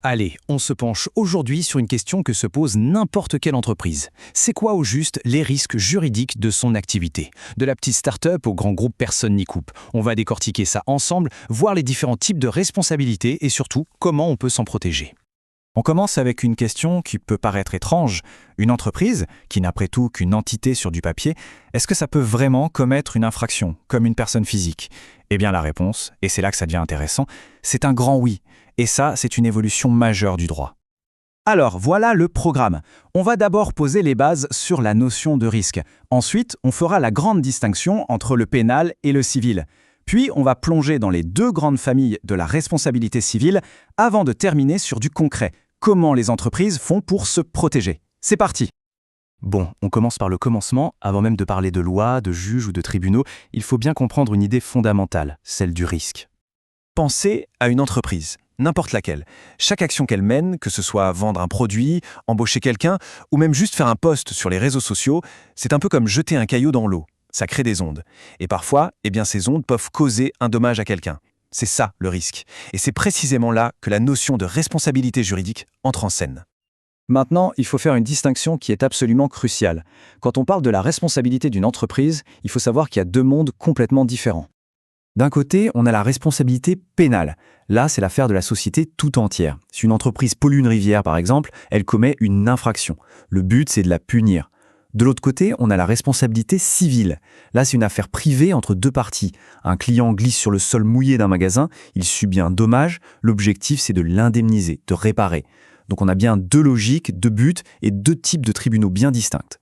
Allez, on se penche aujourd'hui sur une question que se pose n'importe quelle entreprise. C'est quoi au juste les risques juridiques de son activité? De la petite start-up au grand groupe, personne n'y coupe. On va décortiquer ça ensemble, voir les différents types de responsabilités et surtout comment on peut s'en protéger. On commence avec une question qui peut paraître étrange. Une entreprise, qui n'a après tout qu'une entité sur du papier, est-ce que ça peut vraiment commettre une infraction, comme une personne physique? Eh bien la réponse, et c'est là que ça devient intéressant, c'est un grand oui. Et ça, c'est une évolution majeure du droit. Alors, voilà le programme. On va d'abord poser les bases sur la notion de risque. Ensuite, on fera la grande distinction entre le pénal et le civil. Puis, on va plonger dans les deux grandes familles de la responsabilité civile avant de terminer sur du concret. Comment les entreprises font pour se protéger. C'est parti! Bon, on commence par le commencement. Avant même de parler de loi, de juges ou de tribunaux, il faut bien comprendre une idée fondamentale, celle du risque. Pensez à une entreprise, n'importe laquelle. Chaque action qu'elle mène, que ce soit vendre un produit, embaucher quelqu'un, ou même juste faire un post sur les réseaux sociaux, c'est un peu comme jeter un caillou dans l'eau. Ça crée des ondes. Et parfois, ces ondes peuvent causer un dommage à quelqu'un. C'est ça, le risque. Et c'est précisément là que la notion de responsabilité juridique entre en scène. Maintenant, il faut faire une distinction qui est absolument cruciale. Quand on parle de la responsabilité d'une entreprise, il faut savoir qu'il y a deux mondes complètement différents. D'un côté, on a la responsabilité pénale. Là, c'est l'affaire de la société tout entière. Si une entreprise pollue une rivière, par exemple, elle commet une infraction. Le but, c'est de la punir. De l'autre côté, on a la responsabilité civile. Là, c'est une affaire privée entre deux parties. Un client glisse sur le sol mouillé d'un magasin, il subit un dommage. L'objectif, c'est de l'indemniser, de réparer. Donc on a bien deux logiques, deux buts et deux types de tribunaux bien distincts.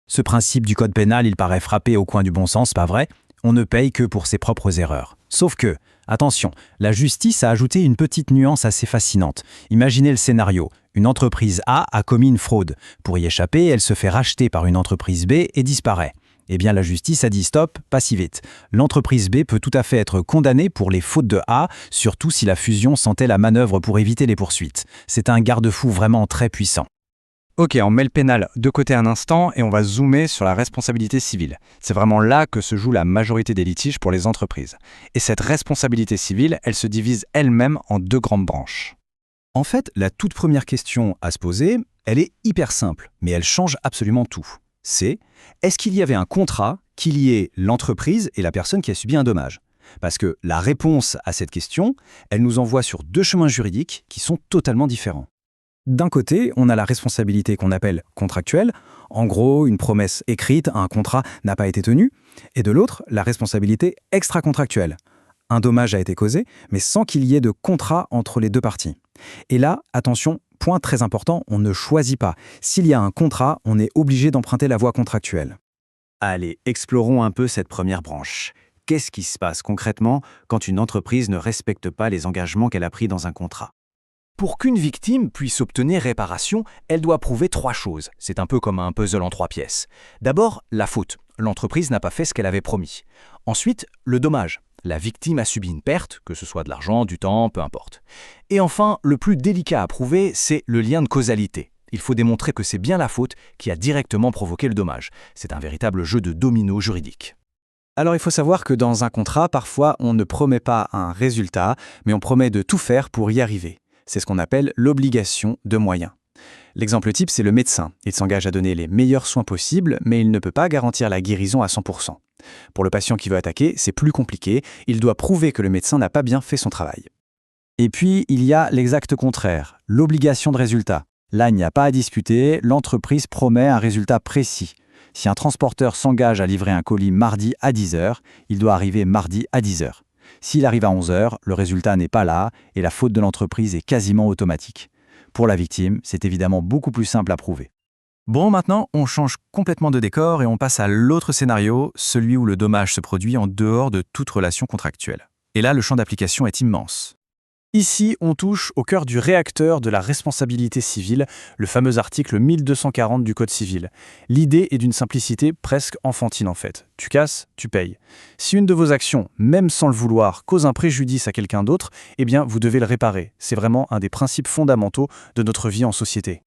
Ce principe du code pénal, il paraît frappé au coin du bon sens, pas vrai? On ne paye que pour ses propres erreurs. Sauf que, attention, la justice a ajouté une petite nuance assez fascinante. Imaginez le scénario. Une entreprise A a commis une fraude. Pour y échapper, elle se fait racheter par une entreprise B et disparaît. Eh bien, la justice a dit stop, pas si vite. L'entreprise B peut tout à fait être condamnée pour les fautes de A, surtout si la fusion sentait la manœuvre pour éviter les poursuites. C'est un garde-fou vraiment très puissant. Ok, on met le pénal de côté un instant et on va zoomer sur la responsabilité civile. C'est vraiment là que se joue la majorité des litiges pour les entreprises. Et cette responsabilité civile, elle se divise elle-même en deux grandes branches. En fait, la toute première question à se poser, elle est hyper simple, mais elle change absolument tout. C'est, est-ce qu'il y avait un contrat qui liait l'entreprise et la personne qui a subi un dommage? Parce que la réponse à cette question, elle nous envoie sur deux chemins juridiques qui sont totalement différents. D'un côté, on a la responsabilité qu'on appelle contractuelle. En gros, une promesse écrite, un contrat n'a pas été tenu. Et de l'autre, la responsabilité extra-contractuelle. Un dommage a été causé, mais sans qu'il y ait de contrat entre les deux parties. Et là, attention, point très important, on ne choisit pas. S'il y a un contrat, on est obligé d'emprunter la voie contractuelle. Allez, explorons un peu cette première branche. Qu'est-ce qui se passe concrètement quand une entreprise ne respecte pas les engagements qu'elle a pris dans un contrat? Pour qu'une victime puisse obtenir réparation, elle doit prouver trois choses. C'est un peu comme un puzzle en 3 pièces. D'abord, la faute. L'entreprise n'a pas fait ce qu'elle avait promis. Ensuite, le dommage. La victime a subi une perte, que ce soit de l'argent, du temps, peu importe. Et enfin, le plus délicat à prouver, c'est le lien de causalité. Il faut démontrer que c'est bien la faute qui a directement provoqué le dommage. C'est un véritable jeu de domino juridique. Alors il faut savoir que dans un contrat, parfois on ne promet pas un résultat, mais on promet de tout faire pour y arriver. C'est ce qu'on appelle l'obligation de moyens. L'exemple type, c'est le médecin. Il s'engage à donner les meilleurs soins possibles, mais il ne peut pas garantir la guérison à 100%. Pour le patient qui veut attaquer, c'est plus compliqué. Il doit prouver que le médecin n'a pas bien fait son travail. Et puis, il y a l'exact contraire, l'obligation de résultat. Là, il n'y a pas à discuter, l'entreprise promet un résultat précis. Si un transporteur s'engage à livrer un colis mardi à 10h, il doit arriver mardi à 10h. S'il arrive à 11h, le résultat n'est pas là et la faute de l'entreprise est quasiment automatique. Pour la victime, c'est évidemment beaucoup plus simple à prouver. Bon, maintenant, on change complètement de décor et on passe à l'autre scénario, celui où le dommage se produit en dehors de toute relation contractuelle. Et là, le champ d'application est immense. Ici, on touche au cœur du réacteur de la responsabilité civile, le fameux article 1240 du Code civil. L'idée est d'une simplicité presque enfantine en fait. Tu casses, tu payes. Si une de vos actions, même sans le vouloir, cause un préjudice à quelqu'un d'autre, eh bien vous devez le réparer. C'est vraiment un des principes fondamentaux de notre vie en société.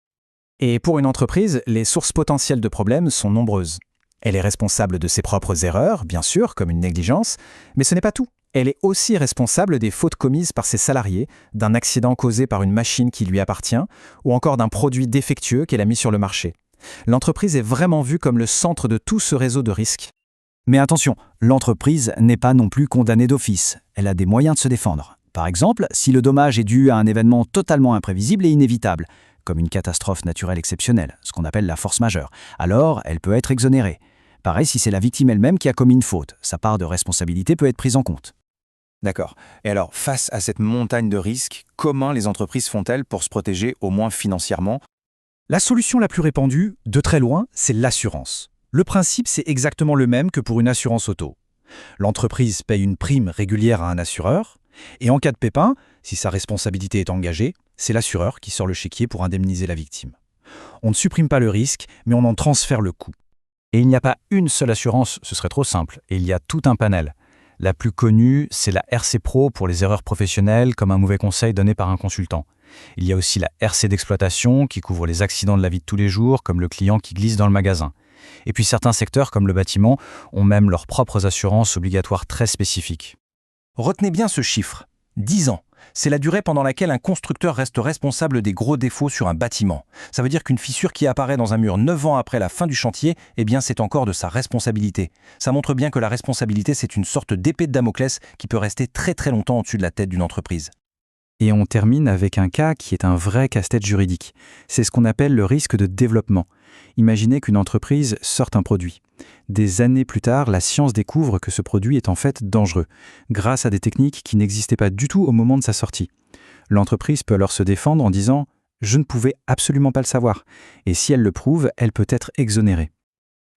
Et pour une entreprise, les sources potentielles de problèmes sont nombreuses. Elle est responsable de ses propres erreurs, bien sûr, comme une négligence, mais ce n'est pas tout. Elle est aussi responsable des fautes commises par ses salariés, d'un accident causé par une machine qui lui appartient, ou encore d'un produit défectueux qu'elle a mis sur le marché. L'entreprise est vraiment vue comme le centre de tout ce réseau de risques. Mais attention, l'entreprise n'est pas non plus condamnée d'office. Elle a des moyens de se défendre. Par exemple, si le dommage est dû à un événement totalement imprévisible et inévitable, comme une catastrophe naturelle exceptionnelle, ce qu'on appelle la force majeure, alors elle peut être exonérée. Pareil si c'est la victime elle-même qui a commis une faute, sa part de responsabilité peut être prise en compte. D'accord. Et alors, face à cette montagne de risques, comment les entreprises font-elles pour se protéger, au moins financièrement? La solution la plus répandue, de très loin, c'est l'assurance. Le principe, c'est exactement le même que pour une assurance auto. L'entreprise paye une prime régulière à un assureur, et en cas de pépin, si sa responsabilité est engagée, c'est l'assureur qui sort le chéquier pour indemniser la victime. On ne supprime pas le risque, mais on en transfère le coût. Et il n'y a pas une seule assurance, ce serait trop simple, et il y a tout un panel. La plus connue, c'est la RC Pro pour les erreurs professionnelles, comme un mauvais conseil donné par un consultant. Il y a aussi la RC d'exploitation, qui couvre les accidents de la vie de tous les jours, comme le client qui glisse dans le magasin. Et puis certains secteurs, comme le bâtiment, ont même leurs propres assurances obligatoires très spécifiques. Retenez bien ce chiffre, 10 ans. C'est la durée pendant laquelle un constructeur reste responsable des gros défauts sur un bâtiment. Ça veut dire qu'une fissure qui apparaît dans un mur 9 ans après la fin du chantier, eh bien c'est encore de sa responsabilité. Ça montre bien que la responsabilité, c'est une sorte d'épée de Damoclès qui peut rester très très longtemps au-dessus de la tête d'une entreprise. Et on termine avec un cas qui est un vrai casse-tête juridique. C'est ce qu'on appelle le risque de développement. Imaginez qu'une entreprise sorte un produit. Des années plus tard, la science découvre que ce produit est en fait dangereux, grâce à des techniques qui n'existaient pas du tout au moment de sa sortie. L'entreprise peut alors se défendre en disant « Je ne pouvais absolument pas le savoir ». Et si elle le prouve, elle peut être exonérée.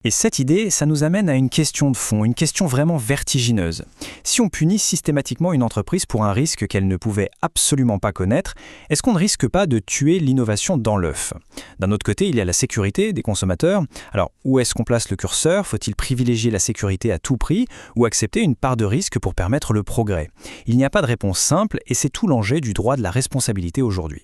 Et cette idée, ça nous amène à une question de fond, une question vraiment vertigineuse. Si on punit systématiquement une entreprise pour un risque qu'elle ne pouvait absolument pas connaître, est-ce qu'on ne risque pas de tuer l'innovation dans l'œuf? D'un autre côté, il y a la sécurité des consommateurs. Alors, où est-ce qu'on place le curseur? Faut-il privilégier la sécurité à tout prix ou accepter une part de risque pour permettre le progrès? Il n'y a pas de réponse simple et c'est tout l'enjeu du droit de la responsabilité aujourd'hui.